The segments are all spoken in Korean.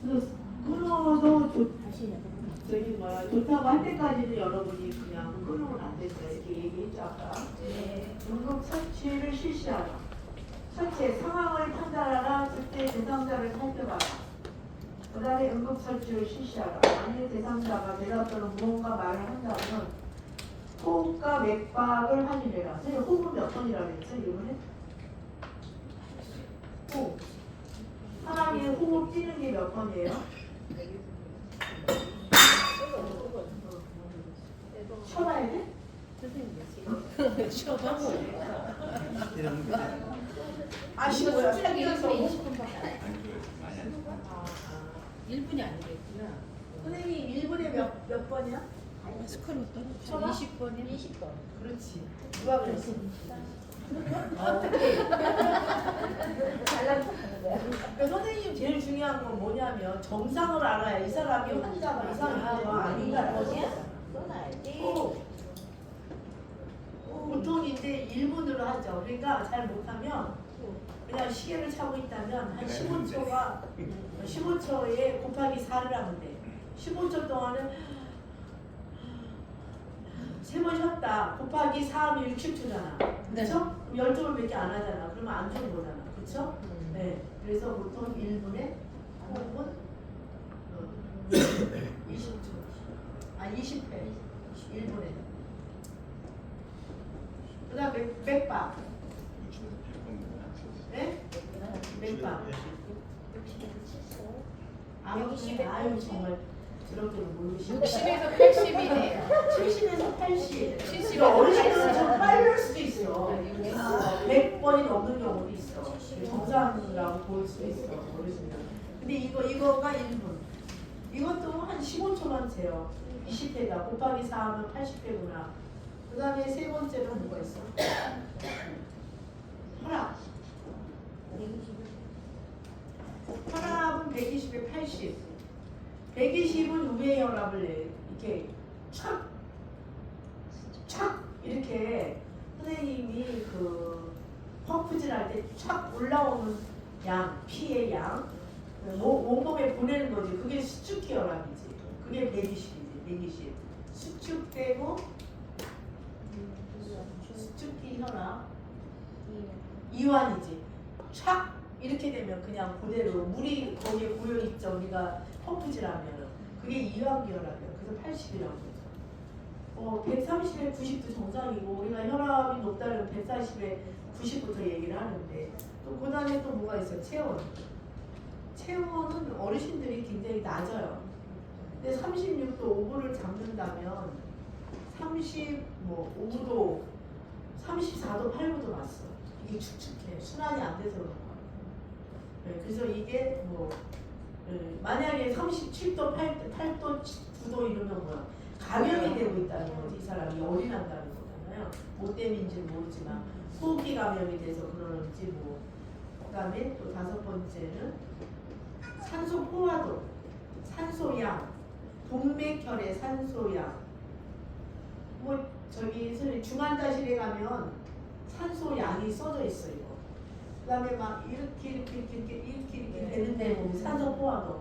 그래서 끊어도 저기 뭐야 좋다고 할 때까지는 여러분이 그냥 끊으면 안 된다 이렇게 얘기했죠 아까. 네. 응급 처치를 실시하라. 처치의 상황을 판단하라. 그때 대상자를 살펴봐라. 그 다음에 응급 처치를 실시하라. 만일 대상자가 대답 또는 무언가 말을 한다면 호흡과 맥박을 확인해라. 선생님 호흡은 몇 번이라고 했죠 이번에? 호흡. 사람이 호흡 뛰는 게 몇 번이에요? 쉬어봐야 돼? 아쉬워요. 1분이 아니겠구나. 선생님 1분에 몇 번이야? 스컬로 쳐봐? 20번이야? 20번. 그렇지. 누가 그랬어? 그러니까 선생님 제일 중요한 건 뭐냐면 정상을 알아야 이 사람이 환자가 이상인가 아닌가라는 거지. 보통 이제 1분으로 하죠. 그러니까 잘 못하면 그냥 시계를 차고 있다면 한 15초에 곱하기 4를 하면 돼. 15초 동안은 3번 쉬었다. 곱하기 4 하면 60초잖아. 그렇죠? 12번밖에 안 하잖아. 그러면 안 좋은 거잖아. 그렇죠? 네. 그래서 보통 1분에 호흡은 20초. 아 20회. 1분에. 그 다음에 맥박. 네? 맥박. 아유 정말 그렇게는 모르시네. 60에서 80이네요. 70에서 80. 70에서 그러니까 어르신들은 좀 빠를 수도 있어. 100번이 넘는 경우도 있어. 정상이라고 볼 수도 있어. 어르신들. 근데 이거가 1분. 이것도 한 15초만 재요. 20회다. 곱하기 4 하면 80회구나. 그 다음에 세 번째로 뭐가 있어? 혈압. 혈압은 120에 80. 120은 우회 혈압을 내. 이렇게 촥 이렇게 선생님이 그 펌프질 할 때 촥 올라오는 양, 피의 양 온몸에 보내는 거지. 그게 수축기 혈압이지. 그게 120이지. 120. 수축되고 수축기 혈압 이완이지. 촥 이렇게 되면 그냥 그대로 물이 거기에 고여있죠. 우리가 펌프질하면 그게 이완기 혈압이에요. 그래서 80이라고. 130에 90도 정상이고 우리가 혈압이 높다면 140에 90부터 얘기를 하는데 또 그 다음에 또 뭐가 있어요? 체온. 체온은 어르신들이 굉장히 낮아요. 근데 36도 5도를 잡는다면 35도 34도 8도도 왔어. 이게 축축해. 순환이 안 돼서 그런 거야. 네, 그래서 이게 만약에 37도 8도 9도 이러면 뭐야? 감염이 되고 있다는 거지. 이 사람이 열이 난다는 거잖아요. 뭐 때문인지는 모르지만 호흡기 감염이 돼서 그러는지 뭐. 그다음에 또 5번째는 산소 포화도, 산소양, 동맥혈의 산소양. 뭐 저기 중환자실에 가면 산소양이 써져 있어요. 그다음에 막 이렇게 되는데 보면 산소 포화도.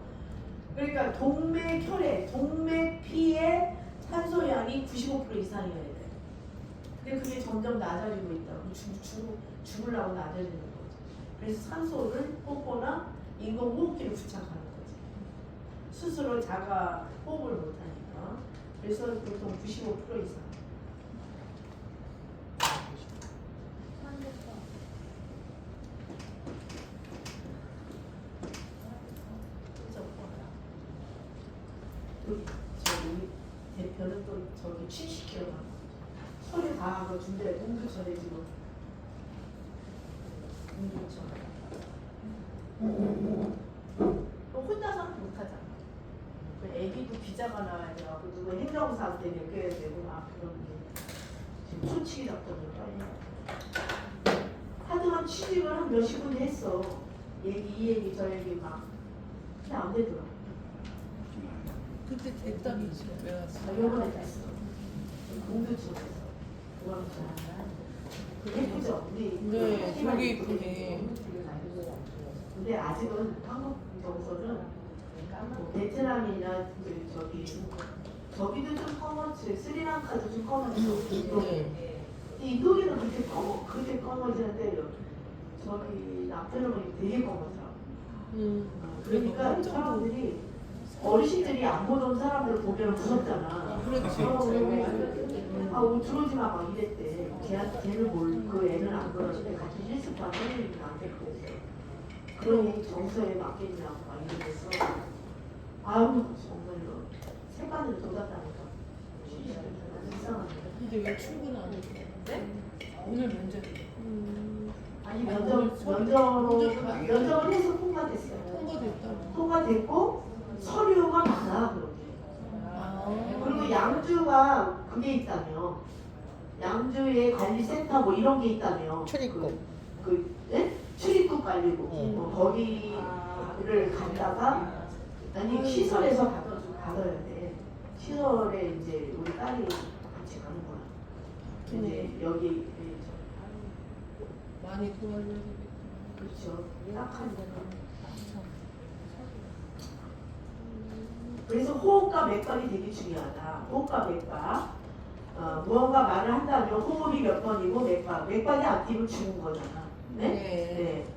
그러니까 동맥혈에, 동맥피에 산소양이 95% 이상이어야 돼. 근데 그게 점점 낮아지고 있다고. 죽으려고 낮아지는 거지. 그래서 산소를 뽑거나 인공호흡기를 부착하는 거지. 스스로 자가 호흡을 못하니까. 그래서 보통 95% 이상. 저기 대표는 또 저기 70kg 소리 다 하고 준비해. 응급처래 지금. 응급처. 또 혼자서는 못하잖아. 그 애기도 비자가 나와야 돼갖고 누구 행정사한테 맡겨야 되고 막 그런 게 지금 솔직히 작전을 하여튼 취직을 한 몇십 분 했어. 이 얘기 저 얘기 막. 근데 안 되더라. 그때 됐다면서 왜 왔어? 요번에 됐어. 응급처에서. 그거는 잘. 예쁘죠? 우리 네, 되게 이쁘네. 근데 아직은 한국 정서는 뭐 베트남이나 저기도 좀 검었지. 스리랑카도 좀 검었어. 인도계는 그렇게 검어지는데 저기 남편은 되게 검었어. 그러니까 사람들이 어르신들이 안 보던 사람들 보면 무섭잖아. 그렇지. 옷 들어오지 마 막 이랬대. 걔는 그 애는 안 그러는데 같이 실습한 선생님이 나한테 그랬어. 그러니 정서에 맞겠냐고 막 이러면서 아우 정말로 색깔을 돋았다니까. 이상한데. 근데 왜 출근 안 해? 네? 오늘 면접. 아니 면접을 해서 통과됐어요. 통과됐다고. 통과됐고 서류가 많아 그런데. 그리고 양주가 그게 있다며. 양주에 관리센터 뭐 이런 게 있다며. 출입국. 출입국 관리국. 거기를 갔다가 아니 시설에서 받아야 돼. 시설에 이제 우리 딸이 같이 가는 거야. 이제 여기 많이 도와줘야 되겠다. 그렇죠. 약한 거는. 그래서 호흡과 맥박이 되게 중요하다. 호흡과 맥박. 무언가 말을 한다면 호흡이 몇 번이고 맥박이 안 뛰면 죽은 거잖아. 네? 네.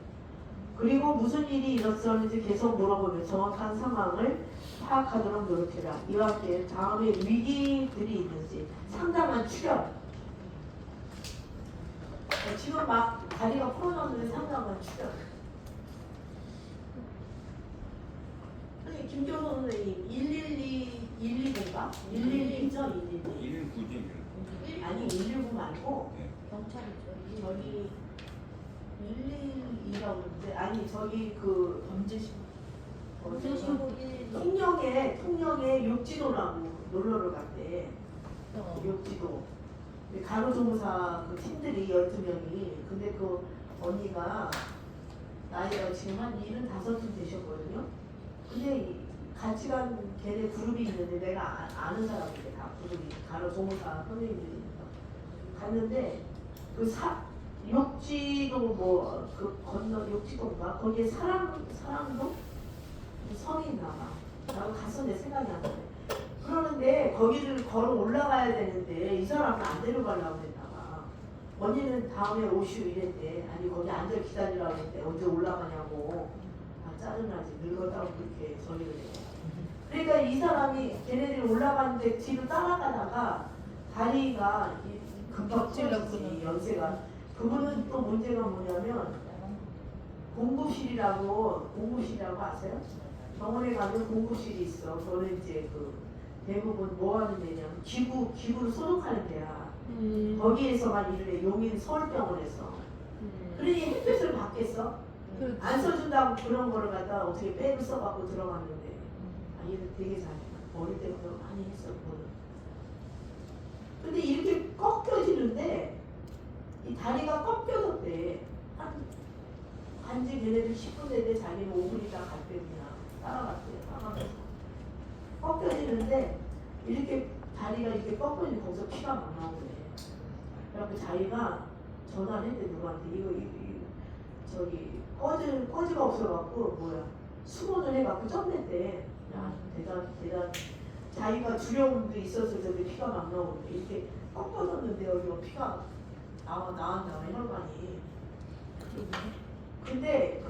그리고 무슨 일이 일어났는지 계속 물어보며 정확한 상황을 파악하도록 노력해라. 이와 함께 다음에 위기들이 있는지 상담한 출혈. 지금 막 다리가 풀어졌는데 상담한 출혈. 아니 김교선 선생님 112가 112죠 112. 119죠. 아니 119 말고 경찰이죠. 저기 112라고 그러는데 아니 저기 그 범죄신고 통영에 욕지도라고 놀러를 갔대. 욕지도. 간호조무사 그 팀들이 12명이. 근데 그 언니가 나이가 지금 한 75쯤 되셨거든요. 근데 같이 간 걔네 그룹이 있는데 내가 아는 사람인데 다 그룹이 간호조무사 선생님들이니까 갔는데 그 욕지도 뭐 그 건너 욕지도인가 거기에 사랑도 성이 있나 봐. 나도 갔었는데 생각이 안 나네. 그러는데 거기를 걸어 올라가야 되는데 이 사람은 안 데려가려고 했나 봐. 언니는 다음에 오시오 이랬대. 아니 거기 앉아 기다리라고 했대. 언제 올라가냐고. 아 짜증나지. 늙었다고 그렇게 소리를 해. 그러니까 이 사람이 걔네들이 올라가는데 뒤로 따라가다가 다리가 금방 찔렀지. 연세가. 그분은 또 문제가 뭐냐면 공부실이라고 아세요? 병원에 가면 공부실이 있어. 그거는 이제 그 대부분 뭐 하는 데냐면 기구를 소독하는 데야. 거기에서만 일을 해. 용인 서울병원에서. 그러니 햇볕을 받겠어? 안 써준다고 그런 거를 갖다 어떻게 백을 써갖고 들어갔는데 아 얘는 되게 잘해. 어릴 때부터 많이 했어 그거는. 근데 이렇게 꺾여지는데 이 다리가 꺾여졌대. 단지 걔네들 10분 내내 자기는 5분 있다 갈 때 그냥 따라갔대. 꺾여지는데 이렇게 다리가 이렇게 꺾여지면 거기서 피가 막 나오네. 그래갖고 자기가 전화를 했대 누구한테 이거 저기 꺼지가 없어갖고 수건을 해갖고 쪘냈대. 야 대단. 자기가 두려움도 있어서 저기 피가 막 나오는데 이렇게 꺾어졌는데 여기가 피가 나왔나 혈관이. 근데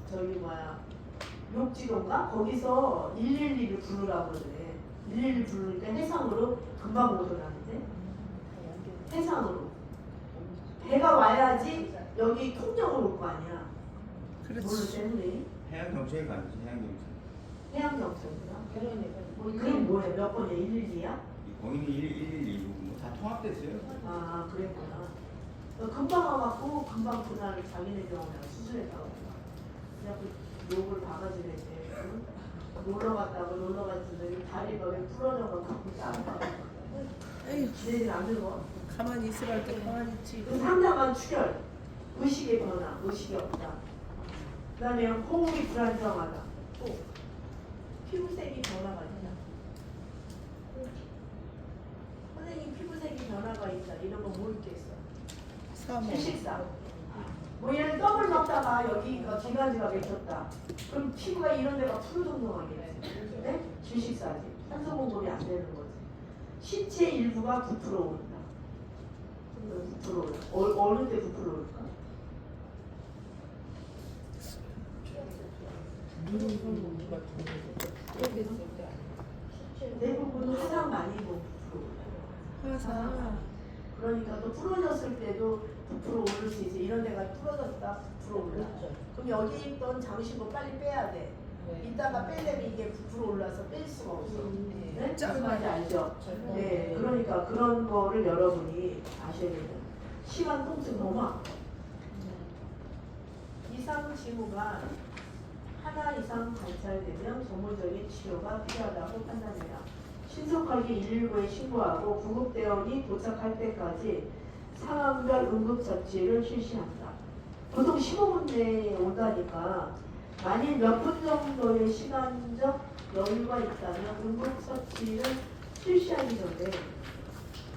저기 욕지도인가? 거기서 112를 부르라고 그래. 112 부르니까 해상으로 금방 오더라는데. 해상으로. 배가 와야지 여기 통영으로 올 거 아니야. 뭘로 때문에? 해양경찰에 가야지. 해양경찰이구나. 그럼 뭐야? 몇 번이야? 112야? 거기는 112, 뭐다 통합됐어요. 아 그랬구나. 금방 와갖고 금방 그날 자기네 병원에 수술했다고. 그래갖고 욕을 바가지를 했대. 놀러 갔는데 다리가 왜 부러져갖고 짜증나고. 지네들 안 들어. 가만히 있으라 할 때 가만히 있지. 상당한 출혈, 의식의 변화, 의식이 없다. 그 다음에 호흡이 불안정하다. 또 피부색이 변화가 있다. 선생님 피부색이 변화가 있다. 이런 거 뭐 있겠어? 사모. 주식사. 뭐 얘는 떡을 먹다 의사가 여기가 기관지가 맥혔다. 그럼 피부가 이런 데가 푸르동동하겠지. 네? 주식사지. 산소 공급이 안 되는 거지. 신체 일부가 부풀어 오른다. 부풀어 오른다. 어느 때 부풀어 오를까? 대부분 화상 많이 입으면 부풀어 올라요. 화상. 그러니까 또 부러졌을 때도 부풀어 오를 수 있어. 이런 데가 부러졌다 부풀어 올라. 그럼 여기 있던 장식을 빨리 빼야 돼. 이따가 빼려면 이게 부풀어 올라서 뺄 수가 없어. 네? 무슨 말인지 알죠? 네. 그러니까 그런 거를 여러분이 아셔야 돼요. 시간 통증 너무 아파. 이상 징후가 하나 이상 관찰되면 전문적인 치료가 필요하다고 판단해라. 신속하게 119에 신고하고 구급대원이 도착할 때까지 상황별 응급처치를 실시한다. 보통 15분 내에 온다니까 만일 몇 분 정도의 시간적 여유가 있다면 응급처치를 실시하기 전에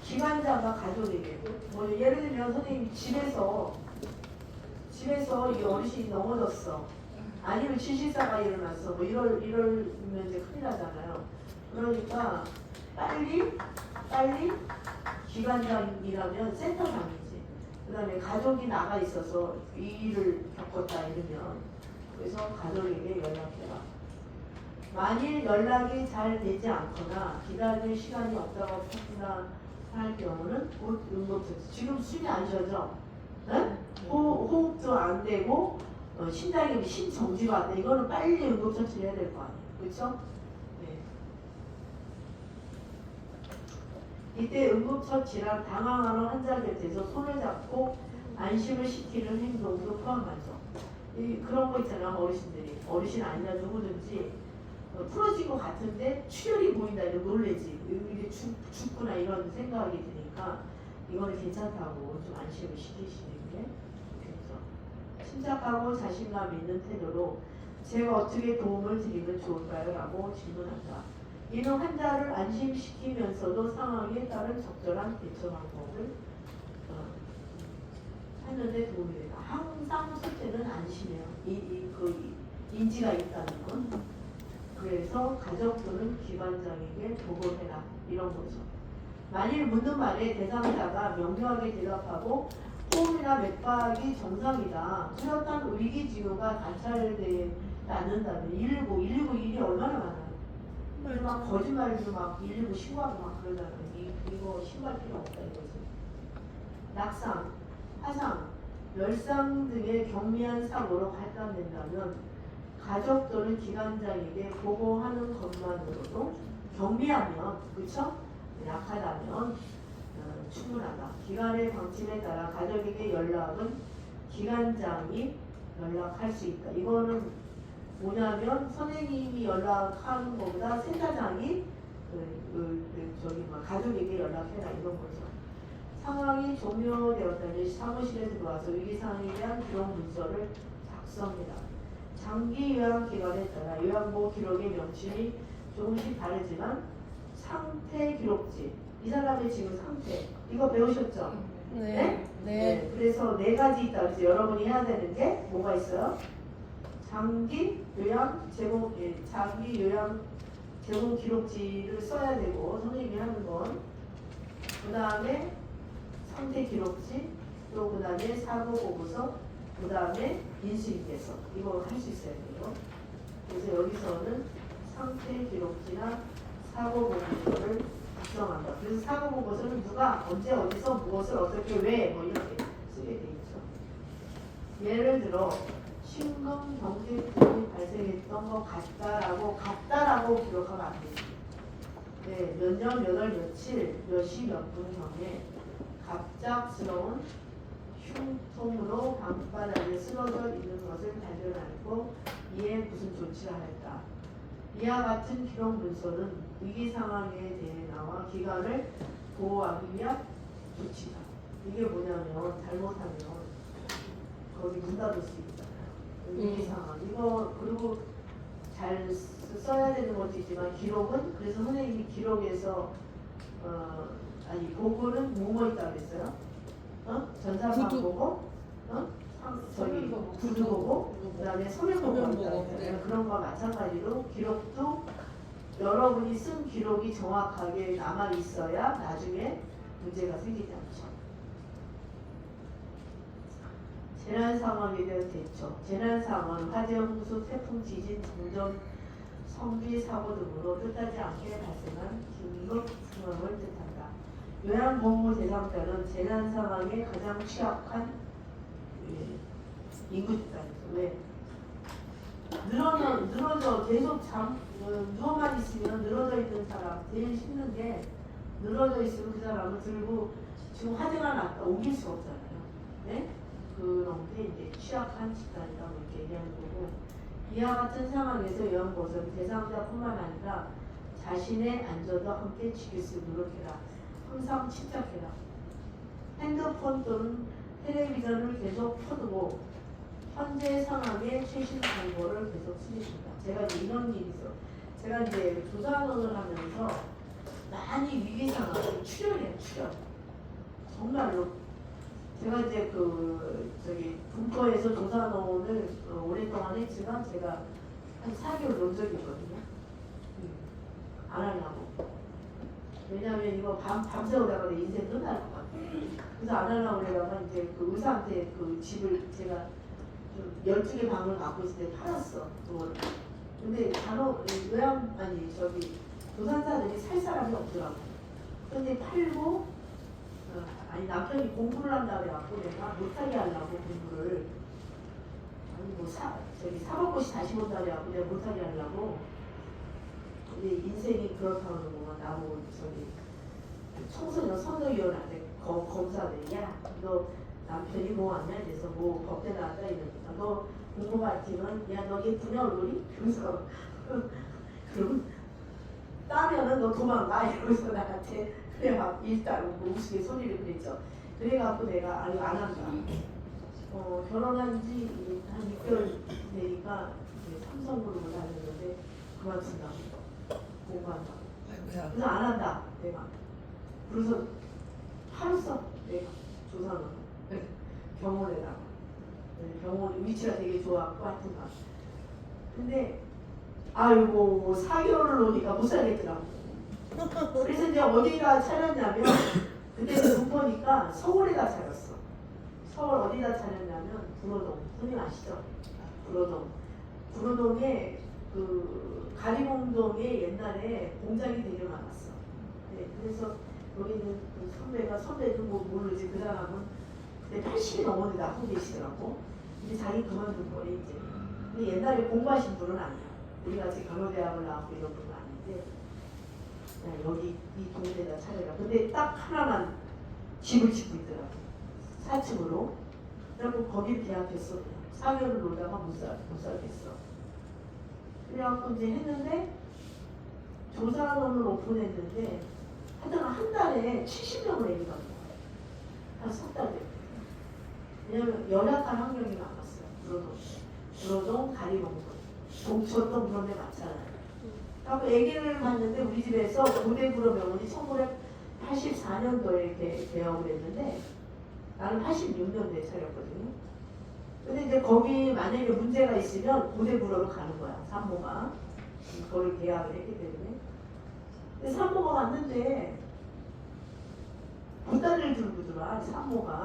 기관자가 가족에게 뭐 예를 들면 선생님이 집에서 이 어르신이 넘어졌어. 아니면 질식사가 일어났어. 뭐 이러면 이제 큰일 나잖아요. 그러니까 빨리 기관장이라면 센터장이지. 그 다음에 가족이 나가 있어서 이 일을 겪었다 이러면 그래서 가족에게 연락해라. 만일 연락이 잘 되지 않거나 기다릴 시간이 없다고 판단할 경우는 곧 응급처치. 지금 숨이 안 쉬어져. 네? 호흡도 안 되고 심장이 심정지가 안 돼. 이거는 빨리 응급처치를 해야 될 거 아니에요. 그렇죠? 이때 응급처치란 당황하는 환자 곁에서 손을 잡고 안심을 시키는 행동도 포함하죠. 그런 거 있잖아요. 어르신 아니나 누구든지 풀어진 것 같은데 출혈이 보인다 이러면 놀래지. 이게 죽구나 이런 생각이 드니까 이거는 괜찮다고 좀 안심을 시키시는 게 좋겠죠. 침착하고 자신감 있는 태도로 제가 어떻게 도움을 드리면 좋을까요? 라고 질문한다. 이는 환자를 안심시키면서도 상황에 따른 적절한 대처 방법을 찾는 데 도움이 된다. 항상 첫째는 안심해요. 그 인지가 있다는 건. 그래서 가족 또는 기관장에게 보고해라. 이런 거죠. 만일 묻는 말에 대상자가 명료하게 대답하고 호흡이나 맥박이 정상이다. 뚜렷한 위기 징후가 관찰되지 않는다면 119 일이 얼마나 많아요. 막 거짓말도 막 119 신고하고 막 그러잖아요. 이거 신고할 필요 없다 이거지. 낙상, 화상, 멸상 등의 경미한 사고로 발단된다면 가족 또는 기관장에게 보고하는 것만으로도 경미하면, 그쵸? 약하다면 충분하다. 기관의 방침에 따라 가족에게 연락은 기관장이 연락할 수 있다. 이거는 뭐냐면 선생님이 연락하는 것보다 센터장이 가족에게 연락해라 이런 거죠. 상황이 종료되었다면 사무실에 들어와서 위기 상황에 대한 기록 문서를 작성해라. 장기 요양 기간에 따라 요양보호 기록의 명칭이 조금씩 다르지만 상태 기록지, 이 사람의 지금 상태 이거 배우셨죠? 네. 그래서 4가지 있다. 그래서 여러분이 해야 되는 게 뭐가 있어요? 장기 요양 제공 기록지를 써야 되고 선생님이 하는 건 그 다음에 상태 기록지, 또 그 다음에 사고 보고서, 그 다음에 인수인계서 이거 할 수 있어야 돼요. 그래서 여기서는 상태 기록지나 사고 보고서를 작성한다. 그래서 사고 보고서는 누가 언제 어디서 무엇을 어떻게 왜 뭐 이렇게 쓰게 돼 있죠. 예를 들어 심금 경색증이 발생했던 것 같다라고 기록하면 안 되지. 네, 몇 년, 몇 월, 며칠, 몇 시, 몇 분경에 갑작스러운 흉통으로 방바닥에 쓰러져 있는 것을 발견하고 이에 무슨 조치를 하였다. 이와 같은 기록 문서는 위기 상황에 대해 나와 기관을 보호하기 위한 조치다. 이게 뭐냐면 잘못하면 거기 문 닫을 수 있잖아요. 위기 상황. 이거 그리고 잘 써야 되는 것도 있지만 기록은 그래서 선생님이 기록에서 보고는 뭐뭐 있다고 그랬어요? 전사방 보고, 저기 구두 보고 그다음에 서면 보고 서면 한다 보고, 했잖아요. 네. 그런 거와 마찬가지로 기록도 여러분이 쓴 기록이 정확하게 남아 있어야 나중에 문제가 생기지 않죠. 재난 상황에 대한 대처. 재난 상황은 화재, 홍수, 태풍, 지진, 정전, 성비, 사고 등으로 뜻하지 않게 발생한 긴급 상황을 뜻한다. 요양보호 대상자는 재난 상황에 가장 취약한 인구 집단이죠. 왜? 늘어져 계속 누워만 있으면 늘어져 있는 사람 제일 힘든 게 늘어져 있으면 그 사람을 들고 지금 화재가 났다 옮길 수가 없잖아요. 네? 그런 게 이제 취약한 집단이라고 이렇게 얘기하는 거고 이와 같은 상황에서 요양보호는 대상자뿐만 아니라 자신의 안전도 함께 지킬 수 있도록 해라. 항상 침착해라. 핸드폰 또는 텔레비전을 계속 켜두고 현재 상황의 최신 정보를 계속 수집합니다. 제가 이제 이런 일이 있어. 제가 이제 조사원을 하면서 많이 위기 상황, 출연해요, 출연. 정말로. 제가 이제 분포에서 조사원을 오랫동안 했지만 제가 한 4개월 논 적이 있거든요. 안 하려고. 왜냐하면 이거 밤새우다가 내 인생 끝날 것 같아. 그래서 안 하려고 그러다가 이제 그 의사한테 그 집을 제가 좀 12개 방을 갖고 있을 때 팔았어. 그거를. 근데 조산사들이 살 사람이 없더라고. 근데 팔고 남편이 공부를 한다 그래갖고 내가 못하게 하려고 공부를 사법고시 다시 본다 그래갖고 내가 못하게 하려고. 근데 인생이 그렇다고 그러고 나보고 청소년 선도위원한테 검사들이 너 남편이 뭐하냐 그래서 법대 나왔다 이러니까 너 공부 같으면 너 예쁘냐 얼굴이? 그래서 그럼 따면은 너 도망가 이러면서 나한테 그래 막 일단 우스개 소리를 그랬죠. 그래갖고 내가 안 한다. 결혼한 지 한 6개월 되니까 삼성그룹을 다녔는데 그만둔다. 공부한다. 그래서 안 한다. 내가. 그래서 팔았어. 내가 조사는 병원에다가. 병원 위치가 되게 좋았고 하여튼간. 근데 아이고 4개월을 노니까 못 살겠더라고. 그래서 이제 어디다 차렸냐면 그때는 분포니까 서울에다 차렸어. 서울 어디다 차렸냐면 구로동. 손님 아시죠? 구로동에 그 가리봉동에 옛날에 공장이 되게 많았어. 네, 그래서 여기는 그 선배는 뭐 모르지. 그 사람은 그때 80이 넘었는데 하고 계시더라고. 근데 자기 그만둔 거래 이제. 근데 옛날에 공부하신 분은 아니야. 우리 같이 강호대학을 나왔고 이런 분은 아닌데 여기 이 동네에다 차려라. 근데 딱 하나만 집을 짓고 있더라고. 4층으로. 그래갖고 거기를 계약했어. 4개월을 놀다가 못 살겠어. 그래갖고 이제 했는데 조사원을 오픈했는데 하여튼 한 달에 70명을 애기가 온 거야. 한 4달 됐대. 왜냐면 열악한 환경이 많았어요. 구로동, 가리봉동, 동천동 그런 데 많잖아요. 그래서 애기를 봤는데 우리 집에서 고대구로병원이 1984년도에 개업을 했는데 나는 86년도에 차렸거든요. 근데 이제 거기 만약에 문제가 있으면 고대구로로 가는 거야. 산모가. 거기 계약을 했기 때문에. 근데 산모가 왔는데 보따리를 들고 들어와. 산모가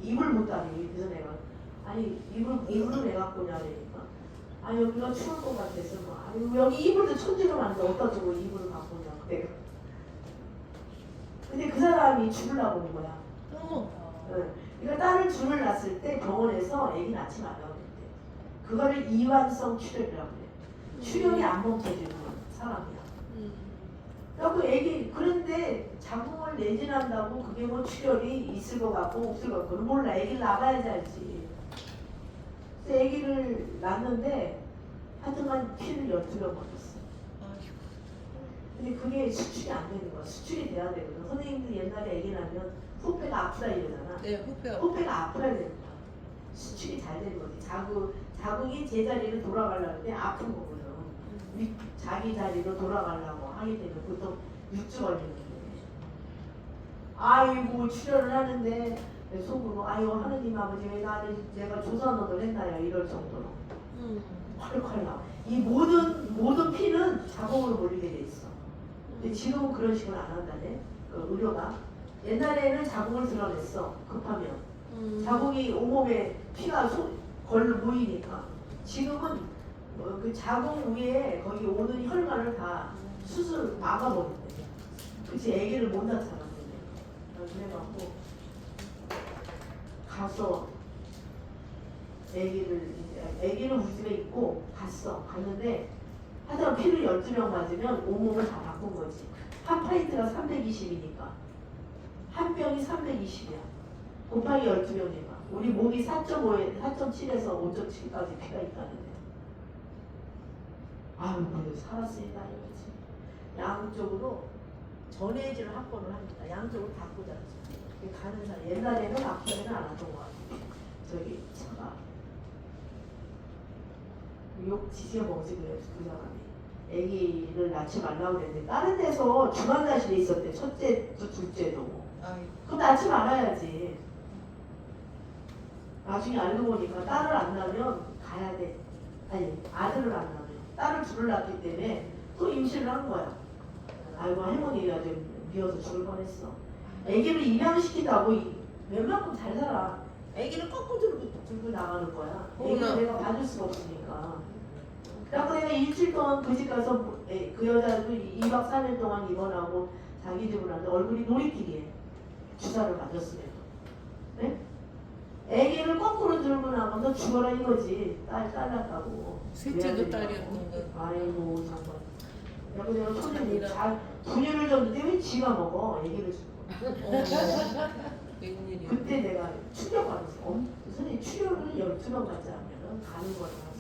이불 보따리. 그래서 내가 아니 이불을 왜 갖고 오냐 그러니까 여기가 추울 것 같아서 여기 이불도 천지로 많은데 어디다 두고 이불을 갖고 오냐 내가. 근데 그 사람이 죽으려고 온 거야. 그러니까 딸을 둘을 낳았을 때 병원에서 애기 낳지 말라고 그랬대. 그거를 이완성 출혈이라고 그래. 출혈이 안 멈춰지는 사람이야. 그래갖고 애기 그런데 자궁을 내진한다고 그게 뭐 출혈이 있을 것 같고 없을 것 같고 몰라. 애기를 낳아야지 알지. 그래서 애기를 낳았는데 하여튼간 피를 12명 먹었어. 근데 그게 수출이 안 되는 거야. 수출이 돼야 되거든. 선생님들 옛날에 애기 낳으면 후배가 아프다 이러잖아. 네, 후배가 아파야 되는 거야. 수출이 잘 되는 거지. 자궁이 제자리로 돌아가려는데 아픈 거거든. 자기 자리로 돌아가려고 하게 되면 보통 6주 걸리는 거예요. 아이고 출혈을 하는데 속으로 아유 하느님 아버지 왜 나를 내가 조선어를 했나요 이럴 정도로 콸콸 나. 이 모든 피는 자궁으로 몰리게 돼 있어. 근데 지금은 그런 식으로 안 한다네. 그 의료가 옛날에는 자궁을 드러냈어 급하면 자궁이 온몸에 피가 걸로 모이니까 지금은 그 자궁 위에 거기 오는 혈관을 다 수술 막아버린대. 그치 애기를 못 낳잖아. 그래갖고 가서 애기를 우리 집에 있고 갔는데 하다가 피를 12명 맞으면 온몸을 다 바꾼 거지. 한 파인트가 320이니까 한 병이 320이야. 곱하기 12명이니까 우리 몸이 4.7에서 5.7까지 피가 있다는데 아유 그래도 살았으니까 이거지. 양쪽으로 전해질 합본을 합니다. 양쪽으로 다 꽂았지. 가는 사람 옛날에는 앞편에는 안 하던 것 같아. 저기 차가 욕 지지어 먹지 그랬어 그 사람이. 애기를 낳지 말라고 그랬는데 다른 데서 중환자실에 있었대. 첫째도 둘째도. 그럼 낳지 말아야지. 나중에 알고 보니까 딸을 안 낳으면 가야 돼. 아니 아들을 안 낳으면 딸을 둘을 낳기 때문에 또 임신을 한 거야. 아이고 할머니가 좀 미워서 죽을 뻔했어. 애기를 입양시킨다고 웬만큼 잘 살아. 애기를 거꾸로 들고 나가는 거야. 애기를 내가 봐줄 수가 없으니까. 그래서 내가 일주일 동안 그 집 가서 그 여자도 2박 3일 동안 입원하고 자기 집으로 왔는데 얼굴이 놀이끼리해. 주사를 맞았으면. 네? 애기를 거꾸로 들고 나가서 죽어라 이거지. 딸 낳았다고. 셋째도 딸이었는데. 아이고 정말. 그래서 내가 손님 분유를 줬는데 왜 지가 먹어? 애기를 주고. 웬일이야. 그때 내가 충격받았어. 선생님 출혈을 12번 같지 않으면 가는 거라서.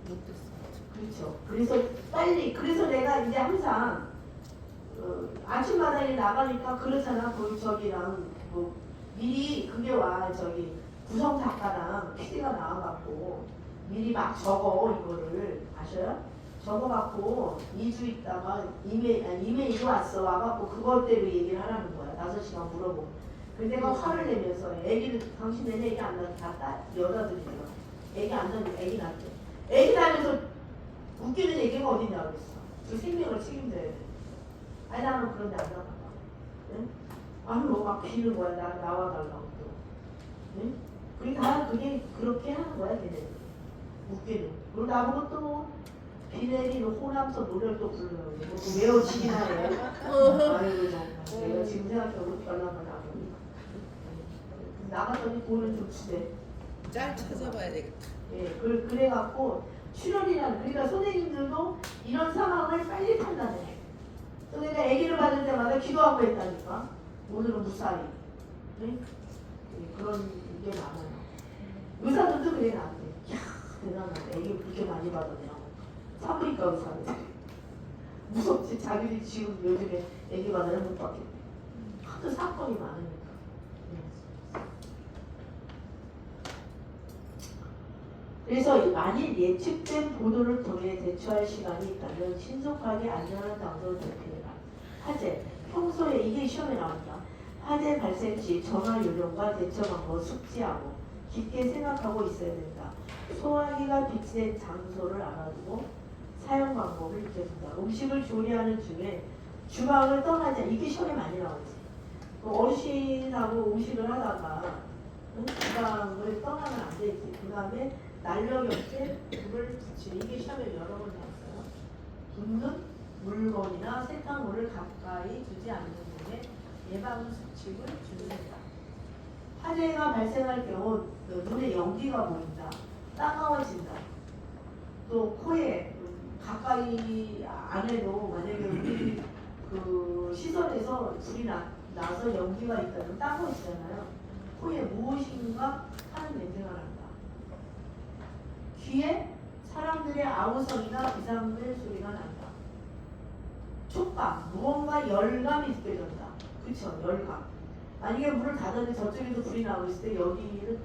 못됐어. 그렇죠. 그래서 내가 이제 항상 아침마당에 나가니까 그렇잖아. 거기 저기랑 뭐 미리 그게 와 저기 구성 작가랑 PD가 나와갖고 미리 막 적어 이거를 아셔요? 적어갖고 2주 있다가 이메일이 왔어. 와갖고 그것대로 얘기를 하라는 거야. 5시간 물어보고. 그래서 내가 화를 내면서 애기를 당신네는 애기 안 낳는 다 여자들이죠. 애기 안 낳는 애기 낳대. 애기 낳으면서 웃기는 얘기가 어딨냐 그랬어. 그 생명을 책임져야 돼. 아니 나는 그런데 안 나가. 네? 아니 뭐막 비는 거야. 나와달라고 또. 네? 그게 그렇게 하는 거야 걔네. 웃기는. 그리고 나보고 또 비내리 호남서 노래를 또 불러요. 외워지긴 하네. 아이고 정말. 내가 지금 생각해보면 별나만 나보니. 나갔더니 돈을 좀 주대. 짤 찾아봐야 되겠다. 예, 그래갖고 출혈이라는 그러니까 선생님들도 이런 상황을 빨리 판단해. 또 내가 아기를 받을 때마다 기도하고 했다니까. 오늘은 무사히. 네? 예, 그런 게 많아요. 의사들도 그래 나한테. 이야 대단하다. 아기를 그렇게 많이 받았냐고. 산부인과 의사들. 무섭지. 자기들이 지금 요즘에 아기 받으면 못 받겠대. 하도 사건이 많으니까. 그래서 만일 예측된 보도를 통해 대처할 시간이 있다면 신속하게 안전한 장소를 대피해라. 화재, 평소에 이게 시험에 나옵니다. 화재 발생 시 전화 요령과 대처 방법을 숙지하고 깊게 생각하고 있어야 된다. 소화기가 비치된 장소를 알아두고 사용 방법을 익혀준다. 음식을 조리하는 중에 주방을 떠나지 않 이게 시험에 많이 나오지. 어르신하고 음식을 하다가 주방을 떠나면 안 되지. 그 다음에 난력 없이 불을 붙이는 이게 시험에 여러 번 나왔어요. 붓는 물건이나 세탁물을 가까이 두지 않는 등의 예방 수칙을 준수한다. 화재가 발생할 경우 눈에 연기가 보인다. 따가워진다. 또 코에 가까이 안 해도 만약에 우리 그 시설에서 불이 나서 연기가 있다면 따가워지잖아요. 코에 무엇인가 하는 냄새가 난다. 귀에 사람들의 아우성이나 비상벨 소리가 난다. 촉감, 무언가 열감이 느껴진다. 그쵸? 열감. 만약에 문을 닫았는데 저쪽에서 불이 나오고 있을 때 여기는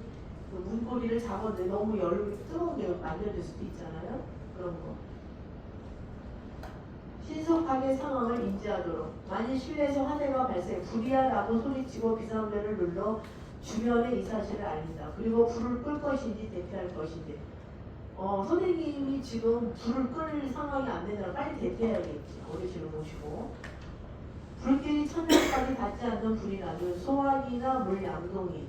그 문고리를 잡았는데 너무 뜨거운 게 만들어질 수도 있잖아요. 그런 거. 신속하게 상황을 인지하도록. 만일 실내에서 화재가 발생, 불이야라고 소리치고 비상벨을 눌러 주변에 이 사실을 알린다. 그리고 불을 끌 것인지 대피할 것인지. 선생님이 지금 불을 끌 상황이 안 되잖아. 빨리 대피해야겠지. 어르신을 모시고. 불길이 천장까지 닿지 않는 불이 나면 소화기나 물 양동이,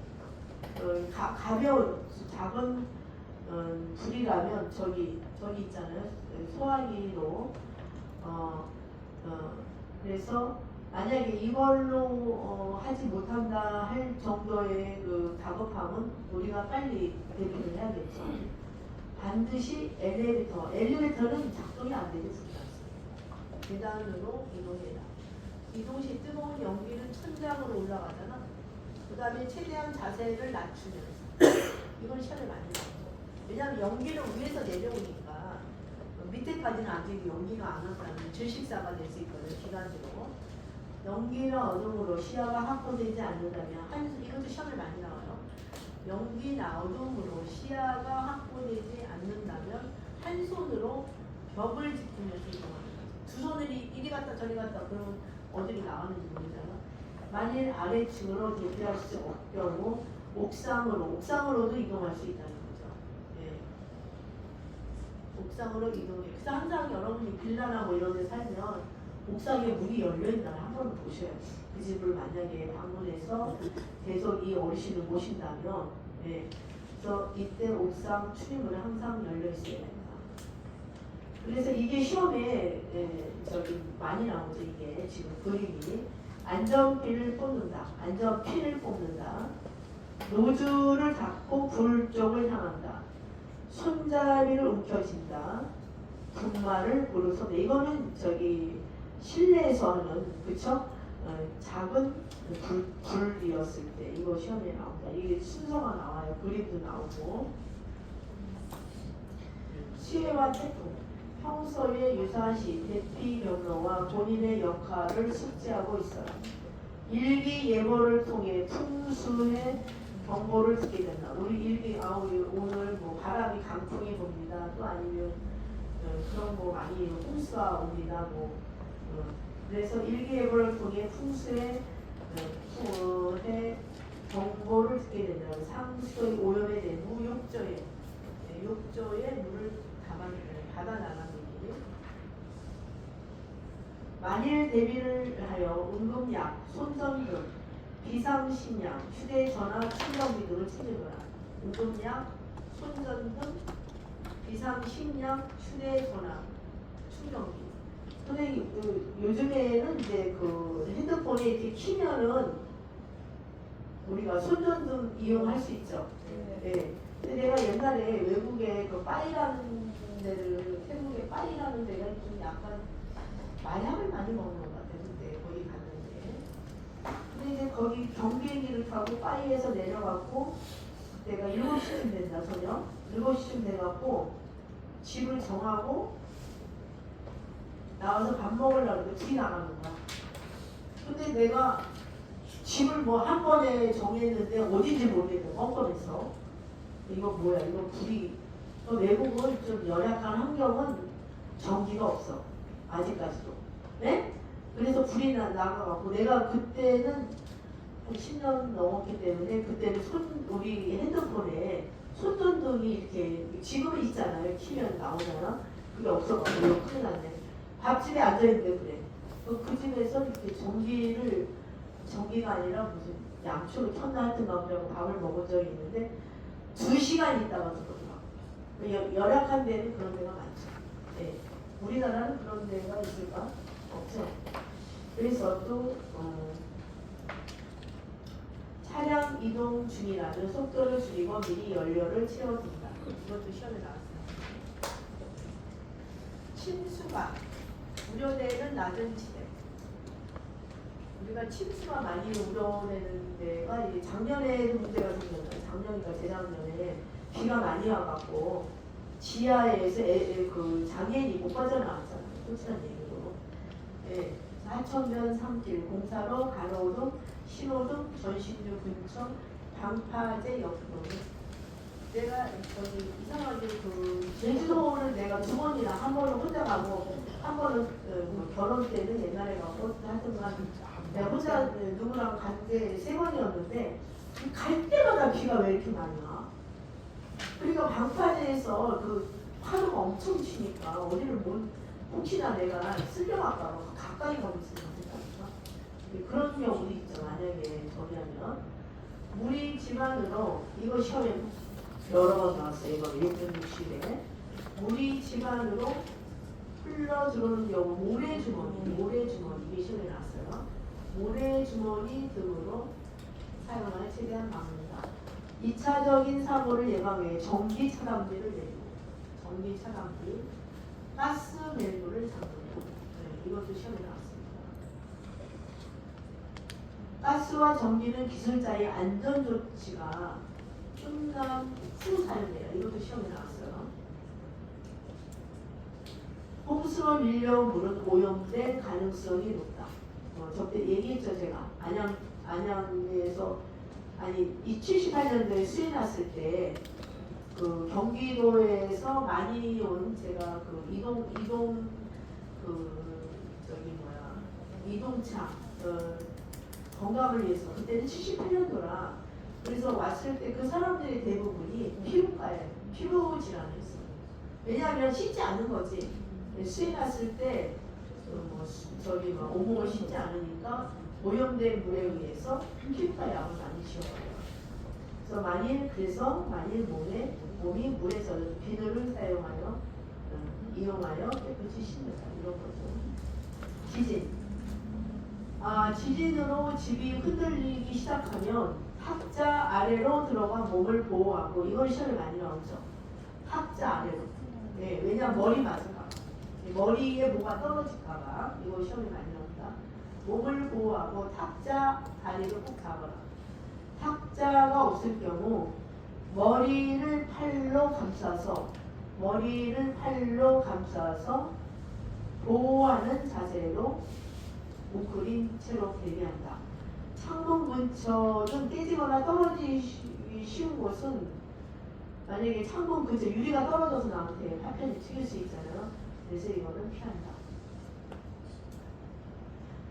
가벼운 작은 불이라면 저기 있잖아요. 소화기로 그래서 만약에 이걸로 하지 못한다 할 정도의 그 다급함은 우리가 빨리 대비를 해야겠죠. 반드시 엘리베이터는 작동이 안 되게 불났어요. 계단으로 이동해라. 이동 시 뜨거운 연기는 천장으로 올라가잖아. 그 다음에 최대한 자세를 낮추면서. 이건 시험에 많이 나와요. 왜냐하면 연기는 위에서 내려오니까 밑에까지는 아직 연기가 안 왔다는 질식사가 될 수 있거든요. 기관지로. 연기나 어둠으로 시야가 확보되지 않는다면 이것도 시험에 많이 나와요. 연기나 어둠으로 시야가 확보되지 않는다면 한 손으로 벽을 짚으면서 이동합니다. 두 손을 이리 갔다 저리 갔다 그러면 어디로 나가는지 모르잖아. 만일 아래층으로 대피할 수 없을 경우 옥상으로도 이동할 수 있다는 거죠. 예. 옥상으로 이동해. 그래서 항상 여러분이 빌라나 뭐 이런 데 살면 옥상에 문이 열려있나 한번 보셔야 돼요. 그 집을 만약에 방문해서 계속 이 어르신을 모신다면, 예. 그래서 이때 옥상 출입문은 항상 열려있어야 됩니다. 그래서 이게 시험에 많이 나오죠. 이게 지금 그림이 안전핀을 뽑는다. 안전핀을 뽑는다. 노즐을 닫고 불 쪽을 향한다. 손잡이를 움켜쥔다. 분말을 고르서네. 이거는 실내에서 하는 그쵸? 작은 불이었을 때 이거 시험에 나온다. 이게 순서가 나와요. 그림도 나오고. 시혜와 태풍. 평소에 유사시 대피 경로와 본인의 역할을 숙지하고 있어요. 일기예보를 통해 풍수의 경보를 듣게 된다. 우리 오늘 뭐 바람이 강풍이 봅니다. 또 아니면 그런 거 많이 풍수가 옵니다. 그래서 일기예보를 통해 풍수의 경보를 듣게 된다. 상수의 오염에 대해 욕조에 물을 받아나가는 일. 만일 대비를 하여 응급약, 손전등, 비상식량, 휴대전화, 충전기 등을 챙겨줘라. 응급약, 손전등, 비상식량, 휴대전화, 충전기. 선생님, 요즘에는 이제 핸드폰에 이렇게 키면은 우리가 손전등 이용할 수 있죠. 네. 근데 내가 옛날에 외국에 빠이라는 데를, 태국에 빠이라는 데가 좀 약간 마약을 많이 먹는 것 같아요. 그때 거기 갔는데. 근데 이제 거기 경비행기를 타고 빠이에서 내려갔고, 내가 7시쯤 된다, 저녁. 7시쯤 돼갖고, 집을 정하고, 나와서 밥 먹으려고 하는데 둘이 나가는 거야. 근데 내가 집을 한 번에 정했는데 어딘지 모르겠어. 뻔뻔해서. 이거 뭐야, 이거 불이. 외국은 좀 열악한 환경은 전기가 없어. 아직까지도. 네? 그래서 불이 나가갖고 내가 그때는 한 10년 넘었기 때문에 그때는 우리 핸드폰에 손전등이 이렇게 지금은 있잖아요. 키면 나오잖아. 그게 없어가지고 이거 큰일 났네. 밥집에 앉아있는데 그래. 그 집에서 이렇게 전기가 아니라 무슨 양초를 켰나 하여튼가 그러고 밥을 먹은 적이 있는데 2시간 있다가 들어오더라고요. 열악한 데는 그런 데가 많죠. 네. 우리나라는 그런 데가 있을까? 없죠. 그래서 또 차량 이동 중이라면 속도를 줄이고 미리 연료를 채워둔다. 이것도 시험에 나왔어요. 침수가 우려되는 낮은 지대. 우리가 침수가 많이 우려되는 데가 이게 작년에도 문제가 생겼어요. 작년인가 재작년에 비가 많이 와갖고 지하에서 장애인이 못 빠져나왔잖아요. 솔직한 얘기로. 네. 하천변 3길 공사로 가로등, 신호등, 전신주 근처, 방파제 옆으로. 내가 저기 이상하게 그 제주도를 내가 2번이나 한 번은 혼자 가고 한 번은 뭐 결혼 때는 옛날에 가고 하여튼간 내가 혼자 누구랑 간 게 3번이었는데 갈 때마다 비가 왜 이렇게 많이 와? 그러니까 방파제에서 그 파도가 엄청 치니까 어디를 못 혹시나 내가 쓸려갈까 봐 가까이 가고 있으면 된다니까. 그런 경우도 있죠. 만약에 저기하면 물이 집안으로 이거 시험에 여러 번 나왔어요. 이거 660에 물이 집안으로 흘러 들어오는 경우 모래주머니 이게 시험에 나왔어요. 모래주머니 등으로 사용을 최대한 막는다. 2차적인 사고를 예방 위해 전기 차단비를 내리고 전기 차단비, 가스 밸브를 잠그고 이것도 시험에 나왔습니다. 가스와 전기는 기술자의 안전 조치가 끝난 후 사용돼요. 이것도 시험에 나왔어요. 홍수로 밀려온 물은 오염될 가능성이 높다. 저때 얘기했죠. 제가 안양에서 이 78년도에 수해 났을 때 그 경기도에서 많이 온 제가 그 이동차 건강을 위해서 그때는 78년도라 그래서 왔을 때 그 사람들의 대부분이 피부 질환이었어요. 왜냐하면 씻지 않은 거지. 수해 났을 때 오목을 씻지 않으니까 오염된 물에 의해서 피부과 약을 많이 지어버려요. 그래서 만일 몸이 물에 젖은 비누를 이용하여 깨끗이 씻는다. 이런 거죠. 지진. 지진으로 집이 흔들리기 시작하면 탁자 아래로 들어가 몸을 보호하고 이건 시험에 많이 나오죠. 탁자 아래로. 네, 왜냐면 머리 맞을까 봐. 머리에 뭐가 떨어질까 봐. 이거 시험에 많이 나온다. 몸을 보호하고 탁자 다리를 꼭 잡아라. 탁자가 없을 경우 머리를 팔로 감싸서 보호하는 자세로 웅크린 채로 대비한다. 창문 근처는 깨지거나 떨어지기 쉬운 곳은 만약에 창문 근처 유리가 떨어져서 나한테 파편이 튀길 수 있잖아요. 그래서 이거는 피한다.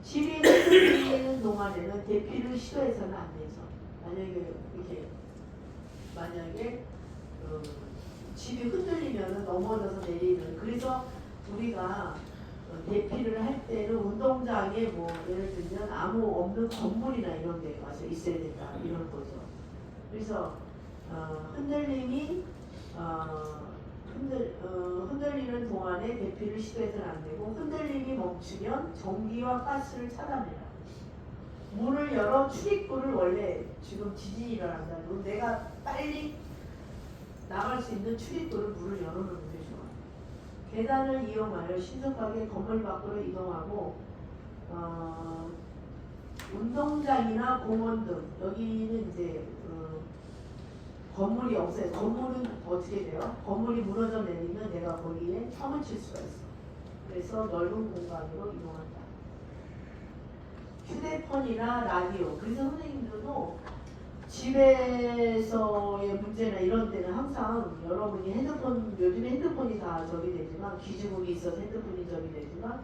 집이 흔들리는 동안에는 대피를 시도해서는 안 되죠. 만약에 집이 흔들리면 넘어져서 내리는 그래서 우리가 대피를 할 때는 운동장에 예를 들면 아무 없는 건물이나 이런 데 가서 있어야 된다 이런 거죠. 그래서 흔들리는 동안에 대피를 시도해서는 안 되고 흔들림이 멈추면 전기와 가스를 차단해라. 문을 열어 출입구를 원래 지금 지진이 일어난다. 내가 빨리 나갈 수 있는 출입구를 문을 열어놓는 게 좋아요. 계단을 이용하여 신속하게 건물 밖으로 이동하고 운동장이나 공원 등 여기는 이제 건물이 없어요. 건물은 어떻게 돼요? 건물이 무너져 내리면 내가 거기에 첨을 칠 수가 있어. 그래서 넓은 공간으로 이동한다. 휴대폰이나 라디오. 그래서 선생님들도 집에서의 문제나 이런 때는 항상 여러분이 요즘에 핸드폰이 다 되지만 기지국이 있어서 핸드폰이 되지만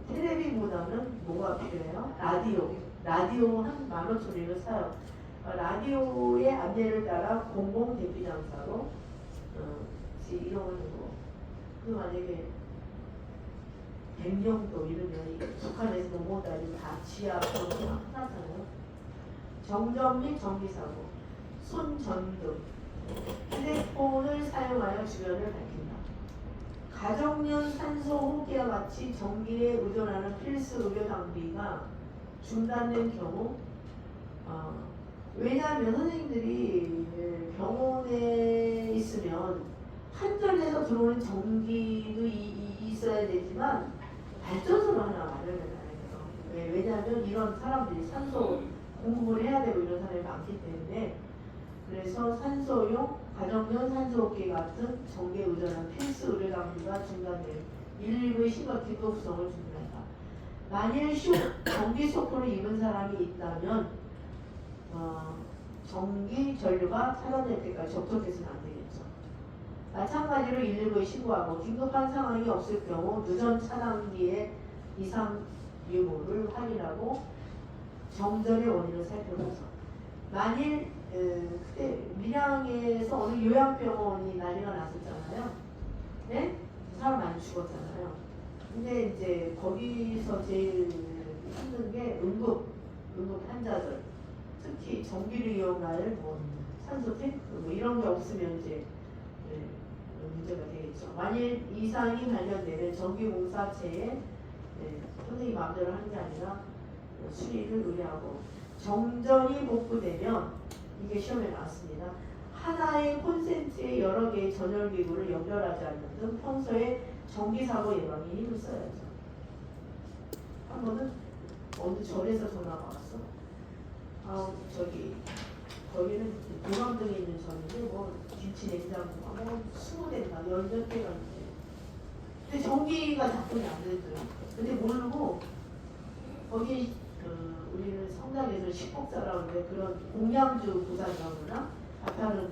텔레비보다는 뭐가 필요해요? 라디오 한 15,000원을 사요. 라디오의 안내를 따라 공공 대피장사로 이동하는 거. 그 만약에 백령도 이러면 북한에서 넘어다니면 다 지하철로 끝나잖아요. 정전 및 전기사고, 손전등, 휴대폰을 사용하여 주변을 밝힌다. 가정용 산소 호흡기와 같이 전기에 의존하는 필수 의료 장비가 중단된 경우 왜냐하면 선생님들이 병원에 있으면 한전에서 들어오는 전기도 있어야 되지만 발전소를 하나 마련을 해야 돼요. 왜냐하면 이런 사람들이 산소 공급을 해야 되고 이런 사람이 많기 때문에 그래서 산소용, 가정용 산소호흡기 같은 전기에 의존한 필수 의료 장비가 중단되고 119의 심각 긴급 구성을 준비한다. 만일 전기 쇼크를 입은 사람이 있다면 전기, 전류가 차단될 때까지 접촉해서는 안 되겠죠. 마찬가지로 119에 신고하고 긴급한 상황이 없을 경우 누전 차단기의 이상 유무를 확인하고 정전의 원인을 살펴보죠. 만일 그때 밀양에서 어느 요양병원이 난리가 났었잖아요. 네? 사람 많이 죽었잖아요. 근데 이제 거기서 제일 힘든 게 응급 환자들, 특히 전기를 이용할 뭐 산소 탱크 뭐 이런 게 없으면 이제 문제가 되겠죠. 만일 이상이 발견되면 전기공사체에 선생님 마음대로 하는 게 아니라 수리를 의뢰하고 정전이 복구되면 이게 시험에 나왔습니다. 하나의 콘센트에 여러 개의 전열기구를 연결하지 않는 등 평소에 전기사고 예방에 힘을 써야죠. 한 번은 어느 절에서 전화가 왔어. 거기는 도감동에 있는 절인데 뭐 김치 냉장고가 뭐 20대인가 10몇 개가 있는데 근데 전기가 작동이 안 되더라고요. 근데 모르고 거기 우리는 성당에서 식복사라고 하는데 그런 공양주 부산이라고 그러나 아까는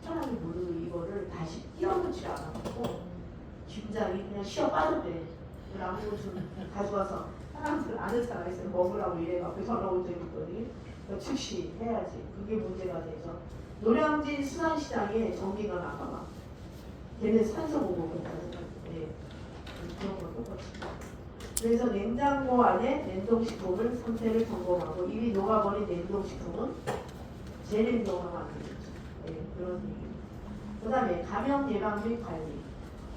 사람이 모르고 이거를 다시 끼워놓지 않았고 김장이 그냥 쉬어 빠졌대. 나무를 좀 가져와서 사람들 아는 사람이 있어요. 먹으라고 이래갖고 전화 온 적이 있거든요. 즉시해야지. 그게 문제가 돼서 노량진 수산시장에 전기가 나가봐. 걔네 산소 공급까지. 네. 그런 거 똑같이. 그래서 냉장고 안에 냉동식품을 상태를 점검하고 이미 녹아버린 냉동식품은 재냉동하면 안 되겠죠. 네, 그런 얘기입니다. 그 다음에 감염 예방 및 관리.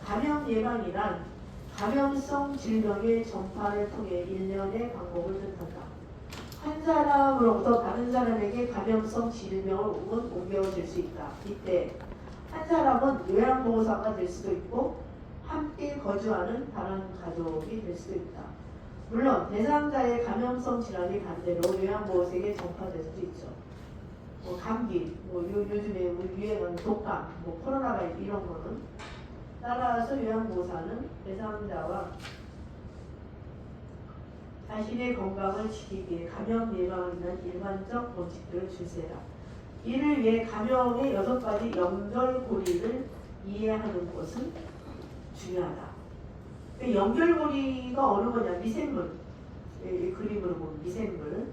감염 예방이란 감염성 질병의 전파를 통해 일련의 방법을 뜻한다. 한 사람으로부터 다른 사람에게 감염성 질병은 옮겨질 수 있다. 이때 한 사람은 요양보호사가 될 수도 있고 함께 거주하는 다른 가족이 될 수도 있다. 물론 대상자의 감염성 질환이 반대로 요양보호사에게 전파될 수도 있죠. 뭐 감기, 뭐 요즘에 유행하는 독감, 뭐 코로나가 이런 거는 따라서 요양보호사는 대상자와 자신의 건강을 지키기 위해 감염 예방을 위한 일반적 원칙들을 줄세라. 이를 위해 감염의 6가지 연결고리를 이해하는 것은 중요하다. 연결고리가 어느 거냐? 미생물. 이 그림으로 보면 미생물.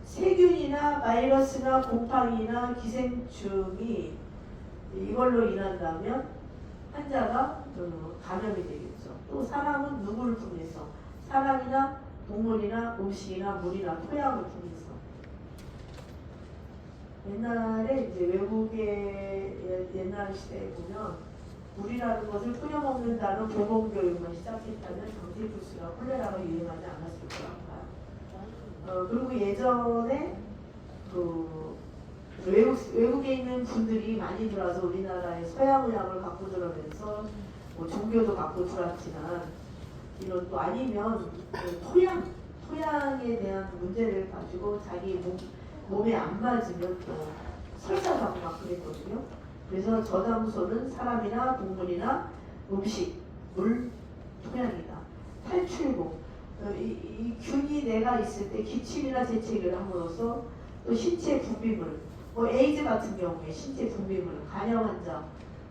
세균이나 바이러스나 곰팡이나 기생충이 이걸로 인한다면 환자가 감염이 되겠죠. 또 사람은 누구를 통해서? 사람이나 동물이나 음식이나 물이나 토양을 통해서. 옛날에 이제 외국의 옛날 시대에 보면 물이라는 것을 끓여 먹는다는 교범교육만 시작했다면 장티푸스나 콜레라가 유행하지 않았을 거라고 봐요. 그리고 예전에 외국에 있는 분들이 많이 들어와서 우리나라에 서양 의학을 갖고 들어오면서 뭐 종교도 갖고 들어왔지만 이런 또 아니면 토양에 대한 문제를 가지고 자기 몸에 안 맞으면 또 설사하고 막 그랬거든요. 그래서 저장소는 사람이나 동물이나 음식, 물, 토양이다. 탈출구. 이 균이 내가 있을 때 기침이나 재채기를 함으로써 또 신체 분비물, 뭐 에이즈 같은 경우에 신체 분비물, 간염 환자,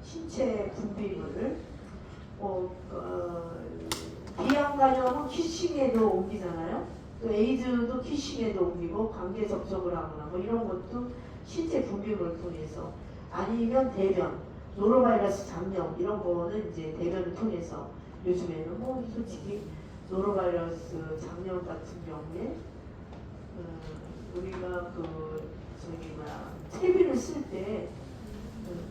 신체 분비물을 비양 간염은 키싱에도 옮기잖아요. 또 에이즈도 키싱에도 옮기고 관계 접촉을 하거나 뭐 이런 것도 신체 분비물을 통해서 아니면 대변, 노로바이러스 장염 이런 거는 이제 대변을 통해서 요즘에는 뭐 솔직히 노로바이러스 장염 같은 경우에 우리가 퇴비를 쓸 때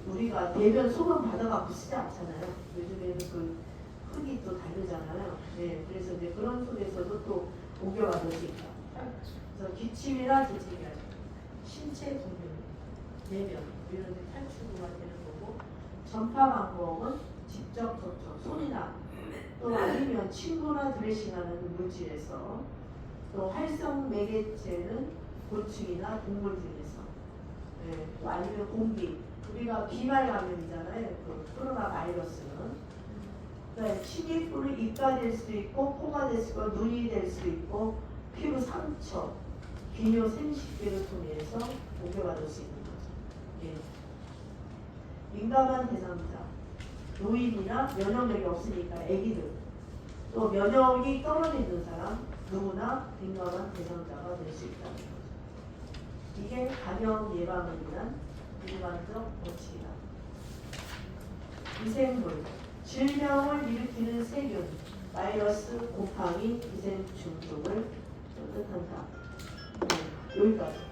우리가 대변 소금 받아갖고 쓰지 않잖아요. 요즘에는 그 흙이 또 다르잖아요. 네, 그래서 이제 그런 속에서도 또 옮겨가는 수 있다. 그래서 기침이나 재채기나 신체 분비, 대변 이런 데 탈출구가 되는 거고 전파 방법은 직접 접촉, 손이나 또 아니면 침구나 드레싱하는 물질에서 또 활성 매개체는 곤충이나 동물 등에서 네, 또 아니면 공기 우리가 비말 감염이잖아요. 그 코로나 바이러스는 그러니까 침입구는 입가 될 수도 있고 코가 될 수도 있고 눈이 될 수도 있고 피부 상처, 비뇨 생식기를 통해서 공개받을 수 있는 거죠. 예. 민감한 대상자, 노인이나 면역력이 없으니까 아기들, 또 면역이 떨어져 있는 사람, 누구나 민감한 대상자가 될 수 있다는 거죠. 이게 감염 예방을 위한 일반적 원칙이다. 미생물, 질병을 일으키는 세균, 바이러스, 곰팡이, 기생충 등을 뜻한다. 여기까지.